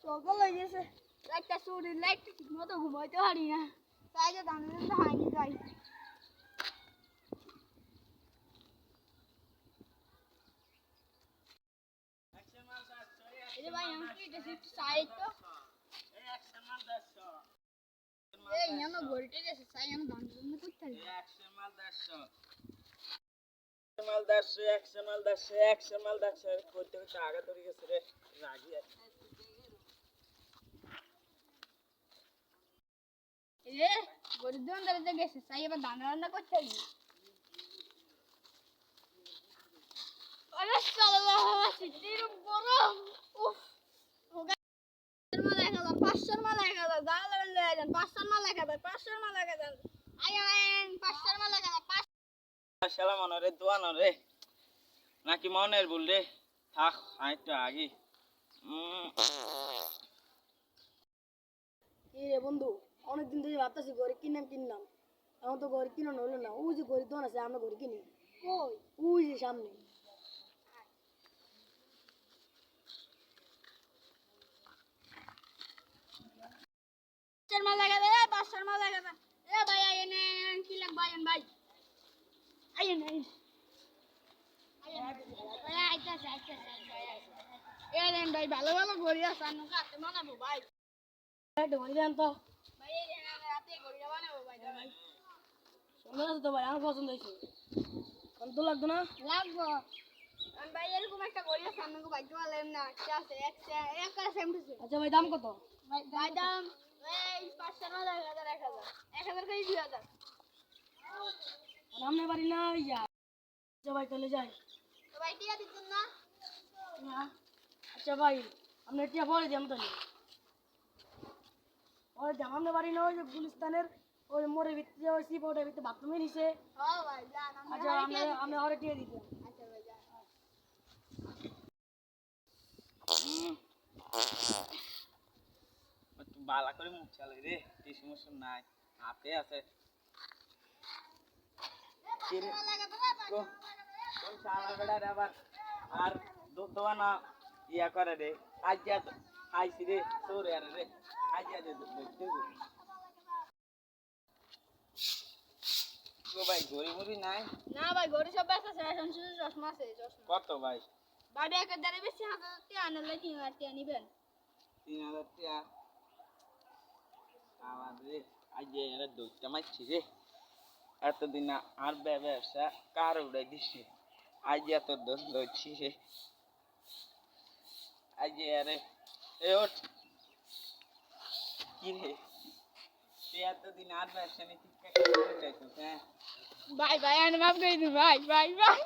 সকাল হয়ে গেছে লাইটটা চুরি লাইট ঠিক মতো ঘুমাইতে পারি না তাই যে দাঁড়িয়ে দাঁড়িয়ে হাঁড়ি যাই এই ভাই আমি কি এটা একটু সাইড তো এই আমরা ঘড়িতে গেছে সাই আমি দাঁড়িয়ে করতে পারি মাল 100 মাল 100 করতে করতে আগে ধরে গেছে রে রাগি এ ঘড়ি দোকান দাঁড়িয়ে গেছে সাই এবার দাঁড়া করতে পারি আরে সাল্লাহ সিটির গরম উফ পাঁচশোর মাল 1000 দাঁড়া লাগলেন 500 মাল 1000 500 মাল 1000 আইন 500 মাল 1000 শালা মনে রে দোয়ান রে নাকি মনের ভুল রে থাক একটু আগে কি রে বন্ধু অনেকদিন ধরে ভাবতেছি ঘরে কিনলাম এখন তো ঘরে কিনানো হলো না ওই যে ঘরে দোকান আছে আমরা ঘরে কিনি ওই যে সামনে মাল লাগা দে 500 মাল লাগা দে এ ভাই আইন কি লাগবে আইন ভাই আইন আইন ভাই ভালো ভালো ঘড়ি আছে আমি কাটতে বানাবো ভাই ঘড়ি দেন তো ভাই রাতে ঘড়ি বানাবো ভাই সুন্দর আছে তো ভাই আমার পছন্দ হয়েছে কত লাগতো না লাগবো ভাই এরকম একটা ঘড়ি আছে আমাকে ভাই জোয়ালেন না ঠিক আছে একটা সেম টু সেম আচ্ছা ভাই দাম কত ভাই দাম এই 500 না 1000 করে 2000 আমনে বাড়ি না ইয়া আচ্ছা ভাই চলে যাই তো ভাই টিয়া দিচ্ছেন না না আচ্ছা ভাই আমরা টিয়া পরে দিলাম তাহলে ওই জামামনে বাড়ি না ওই যে গুলিস্তানের ওই মোড়ের ভিতরে ওই সিপোর্টের ভিতরে বাথরুমে নিছে হ্যাঁ ভাই যান আচ্ছা আমরা ওরে টিয়া দিতাম আচ্ছা ভাই যান একটু বালা করে মুখ চালে রে কি সমস্যা নাই হাতে আছে কোন শালা বেড়া রে আবার আর দোয়ানা ইয়া করে রে আইয়া আইছি রে তোরে আরে রে আইয়া দে গো ভাই গড়ি মুড়ি নাই না ভাই গড়ি সব আছে এখন শুধু চশমা আছে চশমা কত ভাই ভাই একটা দাঁড়ে বেশি হাতে আনলে 3000 টাকা নিবেন 3000 টাকা আবার রে আইয়া এরা দুইটা মারছি রে এতদিন আর ব্যবসা কার উড়াই দিছি আইয়া তোর দোষ ধরছি রে আইয়া আরে এ ওঠ কি রে এতদিন আর ব্যবসা নিয়ে ঠিক হ্যাঁ ভাই ভাই আমি মাফ করে দিন ভাই ভাই ভাই